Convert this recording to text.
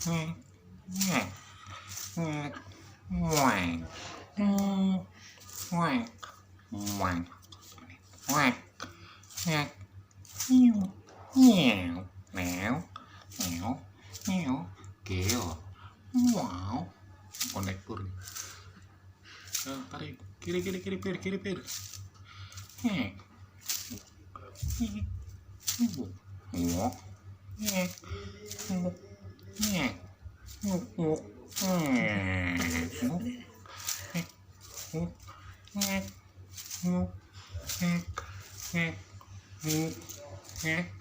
ngek, ngek, ngek, ngoeng, ngoeng, ngoeng, ngoeng, ngek, nyiu, nyiu, meow, meow, meow, keo, wow, konektor nih. Tarik kiri kiri kiri pir kiri pir. Ngek, ngek, nguk, ngok, ngek, nguk, ngek, nguk, nguk, ngek, nguk, ngek, nguk, ngek, nguk, ngek, ngek, nguk, ngek.